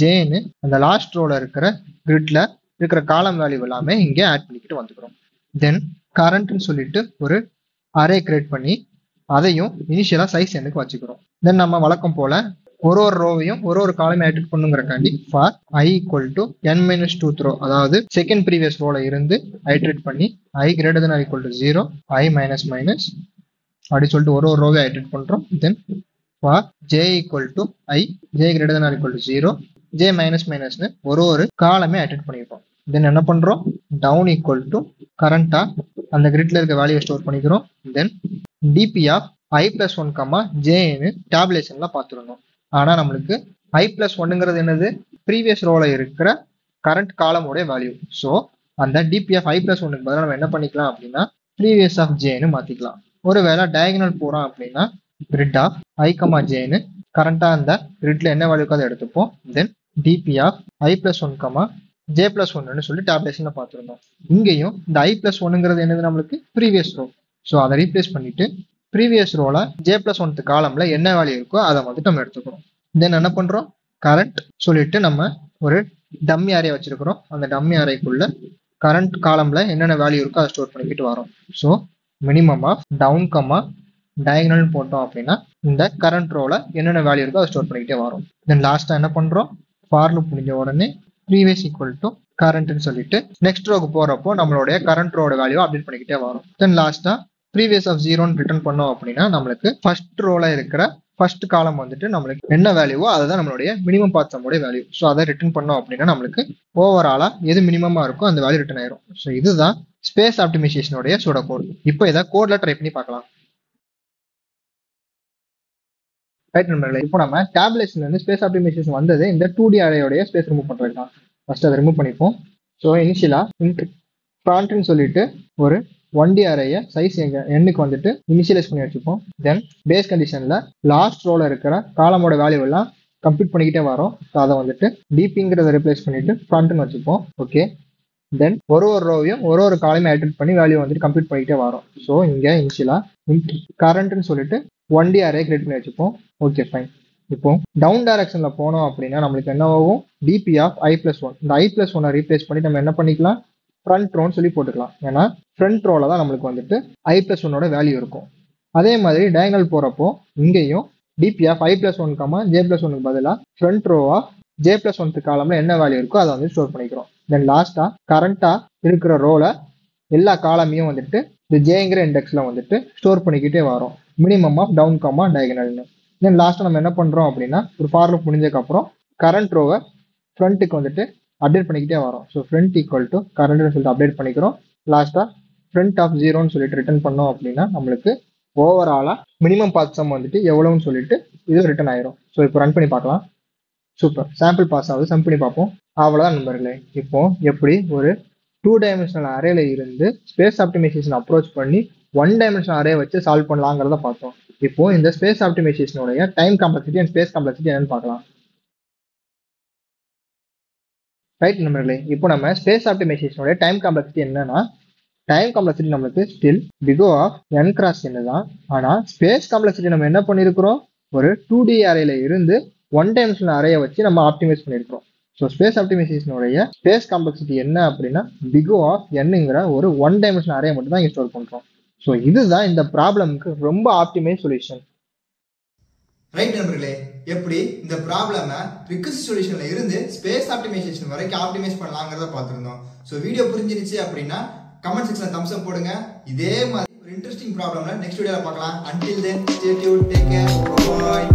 jன்னு அந்த லாஸ்ட் ரோல இருக்கிற கிரிட்ல இருக்கிற காலம் வேல்யூ எல்லாமே இங்கே ஆட் பண்ணிக்கிட்டு வந்துக்கிறோம். தென் கரண்ட்னு சொல்லிட்டு ஒரு அரே கிரியேட் பண்ணி அதையும் இனிஷியலா சைஸ் எண்ணுக்கு வச்சுக்கிறோம். தென் நம்ம வழக்கம் போல ஒரு ரோவையும் ஒரு காலமே ஆட் பண்ணுங்கிறக்காண்டி for I equal to n minus 2th row, அதாவது செகண்ட் ப்ரீவியஸ் ரோல இருந்து ஐட்ரேட் பண்ணி I greater than or equal to 0 I minus minus அப்படி சொல்லிட்டு ஒரு ரோவை ஐட்ரேட் பண்றோம். Then for j equal to I j greater than or equal to 0 j minus minusனு ஒரு காலமே ஐட்ரேட் பண்ணிருக்கோம். தென் என்ன பண்றோம், டவுன் ஈக்குவல் டு கரண்டா அந்த கிரிட்ல இருக்க வேல்யூ ஸ்டோர் பண்ணிக்கிறோம். தென் dp of I plus 1 comma jன்னு டேபுலேஷன்ல பார்த்துருந்தோம். ஆனா நம்மளுக்கு I plus 1ங்கிறது என்னது, ப்ரீவியஸ் ரோல இருக்கிற கரண்ட் காலமோட வேல்யூ. ஸோ அந்த dp of I plus 1க்கு பதிலாக நம்ம என்ன பண்ணிக்கலாம் அப்படின்னா ப்ரீவியஸ் ஆஃப் jன்னு மாத்திக்கலாம். ஒருவேளை டயகனல் போறோம் அப்படின்னா grid of I comma jன்னு கரண்டா அந்த கிரிட்ல என்ன வேல்யூக்கு அதை எடுத்துப்போம். தென் dp of I plus 1 comma j plus 1ன்னு சொல்லி டேபுலேஷன்ல பார்த்துருந்தோம். இங்கேயும் இந்த I plus 1ங்கிறது என்னது நம்மளுக்கு ப்ரீவியஸ் ரோ. ஸோ அதை ரீப்ளேஸ் பண்ணிட்டு ப்ரீவியஸ் ரோல j plus 1th காலம்ல என்ன வேல்யூ இருக்கோ அதை வந்துட்டு நம்ம எடுத்துக்கிறோம். தென் என்ன பண்றோம், கரண்ட் சொல்லிட்டு நம்ம ஒரு டம்மி அரே வச்சிருக்கிறோம். அந்த டம்மி அரேக்குள்ள கரண்ட் காலம்ல என்னென்ன வேல்யூ இருக்கோ அதை ஸ்டோர் பண்ணிக்கிட்டு வரோம். So minimum of down comma diagonal போட்டோம் அப்படின்னா இந்த கரண்ட் ரோல என்னென்ன வேல்யூ இருக்கோ அதை ஸ்டோர் பண்ணிக்கிட்டே வரோம். தென் லாஸ்டா என்ன பண்றோம், ஃபார் லூப் முடிஞ்ச உடனே ப்ரீவியஸ் ஈக்குவல் டு கரண்ட்னு சொல்லிட்டு நெக்ஸ்ட் ரோக்கு போறப்போ நம்மளுடைய கரண்ட் ரோட வேல்யூ அப்டேட் பண்ணிக்கிட்டே வரும். தென் லாஸ்டா ப்ரீவியஸ் ஆஃப் 0ன்னு ரிட்டர்ன் பண்ணோம் அப்படின்னா நம்மளுக்கு ஃபர்ஸ்ட் ரோல இருக்கிற ஃபர்ஸ்ட் காலம் வந்துட்டு நம்மளுக்கு என்ன வேல்யூவோ அதுதான் நம்மளுடைய மினிமம் பாத் சம்மோட வேல்யூ. ஸோ அதை ரிட்டர்ன் பண்ணோம் அப்படின்னா நம்மளுக்கு ஓவராலா எது மினிமமா இருக்கோ அந்த வேல்யூ ரிட்டர்ன் ஆயிரும். ஸோ இதுதான் ஸ்பேஸ் ஆப்டிமைசேஷனுடைய சூடோ கோட். இப்போ இதை கோட்ல ட்ரை பண்ணி பார்க்கலாம். ரைட் நண்பர்களே, இப்போ நம்ம டேபுலேஷன்ல இருந்து ஸ்பேஸ் ஆப்டிமைசேஷன் வந்தது இந்த 2D அரேயோடைய ஸ்பேஸ் ரிமூவ் பண்றது தான். ஃபர்ஸ்ட் அதை ரிமூவ் பண்ணிப்போம். ஸோ இனிஷியலா ஃப்ராண்ட்னு சொல்லிட்டு ஒரு 1D அரேயை சைஸ் எண்ணுக்கு வந்துட்டு இனிஷியலைஸ் பண்ணி வச்சுப்போம். தென் பேஸ் கண்டிஷன்ல லாஸ்ட் ரோல இருக்கிற காலமோட வேல்யூ எல்லாம் கம்ப்யூட் பண்ணிக்கிட்டே வரோம். ஸோ அதை வந்துட்டு டிபிங்கிறத ரிப்ளேஸ் பண்ணிட்டு ஃப்ரண்ட்னு வச்சுப்போம். ஓகே, தென் ஒரு ரோவையும் ஒரு காலையும் ஐட்ரேட் பண்ணி வேல்யூ வந்துட்டு கம்ப்யூட் பண்ணிக்கிட்டே வரோம். ஸோ இங்கே இனிஷியலாக கரண்ட்னு சொல்லிட்டு 1D அரே கிரியேட் பண்ணி வச்சுப்போம். Okay fine. இப்போ டவுன் டைரக்ஷனில் போனோம் அப்படின்னா நம்மளுக்கு என்ன ஆகும், டிபி ஆஃப் i+1. இந்த i+1 ரீப்ளேஸ் பண்ணி நம்ம என்ன பண்ணிக்கலாம், ஃப்ரண்ட் ரோன்னு சொல்லி போட்டுக்கலாம். ஏன்னா ஃப்ரண்ட் ரோல தான் நம்மளுக்கு வந்துட்டு i+1 வேல்யூ இருக்கும். அதே மாதிரி டயகனல் போகிறப்போ இங்கேயும் டிபி ஆஃப் i+1, j+1க்கு பதிலாக ஃப்ரண்ட் ரோ ஆஃப் j+1 காலம்ல என்ன வேல்யூ இருக்கோ அதை வந்து ஸ்டோர் பண்ணிக்கிறோம். தென் லாஸ்டா கரண்டா இருக்கிற ரோல எல்லா காலமையும் வந்துட்டு இந்த ஜேங்கிற இண்டெக்ஸ்ல வந்துட்டு ஸ்டோர் பண்ணிக்கிட்டே வரோம், மினிமம் ஆஃப் டவுன் டயகனல்னு. தென் லாஸ்டா நம்ம என்ன பண்றோம் அப்படின்னா ஒரு ஃபார் லூப் முடிஞ்சதுக்கு அப்புறம் கரண்ட் ரோவை ஃப்ரண்ட்டுக்கு வந்துட்டு அப்டேட் பண்ணிக்கிட்டே வரோம். ஸோ ஃப்ரண்ட் ஈக்குவல் டு கரண்ட்னு சொல்லிட்டு அப்டேட் பண்ணிக்கிறோம். லாஸ்டா ஃப்ரண்ட் ஆஃப் 0ன்னு சொல்லிட்டு ரிட்டர்ன் பண்ணோம் அப்படின்னா நம்மளுக்கு ஓவராலா மினிமம் பாத் சம் வந்துட்டு எவ்வளவுன்னு சொல்லிட்டு இது ரிட்டர்ன் ஆயிரும். ஸோ இப்போ ரன் பண்ணி பார்க்கலாம். சூப்பர், சாம்பிள் பாஸ் ஆகுது, சம் பண்ணி பார்ப்போம். அவ்வளோதான் நண்பர்களே. இப்போ எப்படி ஒரு 2 டைமென்ஷனல் அரேல இருந்து ஸ்பேஸ் ஆப்டிமைசேஷன் அப்ரோச் பண்ணி 1 டைமென்ஷனல் அரே வச்சு சால்வ் பண்ணலாங்கிறத பார்த்தோம். இப்போ இந்த ஸ்பேஸ் ஆப்டிமைசேஷனுடைய time complexity and space complexity என்னன்னு பார்க்கலாம். ரைட் நண்பர்களே, இப்போ நம்ம ஸ்பேஸ் ஆப்டிமைசேஷனுடைய டைம் காம்ப்ளெக்சிட்டி என்னன்னா, டைம் காம்ப்ளெக்சிட்டி நம்மளுக்கு still big O of n cross n தான். ஆனால் ஸ்பேஸ் காம்ப்ளெக்சிட்டி நம்ம என்ன பண்ணியிருக்கிறோம், ஒரு 2D அரேல இருந்து 1 டைமென்ஷனல் அரேயை வச்சு நம்ம ஆப்டிமைஸ் பண்ணியிருக்கிறோம். ஸோ ஸ்பேஸ் ஆப்டிமைசேஷனுடைய ஸ்பேஸ் காம்ப்ளெக்சிட்டி என்ன அப்படின்னா பிகோ ஆஃப் nங்கிற ஒரு 1 டைமென்ஷனல் அரே மட்டும் தான் இங்கே ஸ்டோர் பண்ணுறோம். ஸோ இதுதான் இந்த ப்ராப்ளமுக்கு ரொம்ப ஆப்டிமைஸ் சொல்யூஷன். ரைட் நண்பர்களே, எப்படி இந்த ப்ராப்ளமை ரிக்வெஸ்ட் சொல்யூஷன்ல இருந்து ஸ்பேஸ் ஆப்டிமைசேஷன் வரைக்கும் ஆப்டிமைஸ் பண்ணலாங்கிறத பார்த்துருந்தோம். ஸோ வீடியோ புரிஞ்சிருச்சு அப்படின்னா கமெண்ட் செக்ஷன்ல தம்ஸ் அப் போடுங்க. இதே மாதிரி ஒரு இன்ட்ரெஸ்டிங் ப்ராப்ளம்ல நெக்ஸ்ட் வீடியோல பார்க்கலாம். Until then, stay tuned, take care, bye.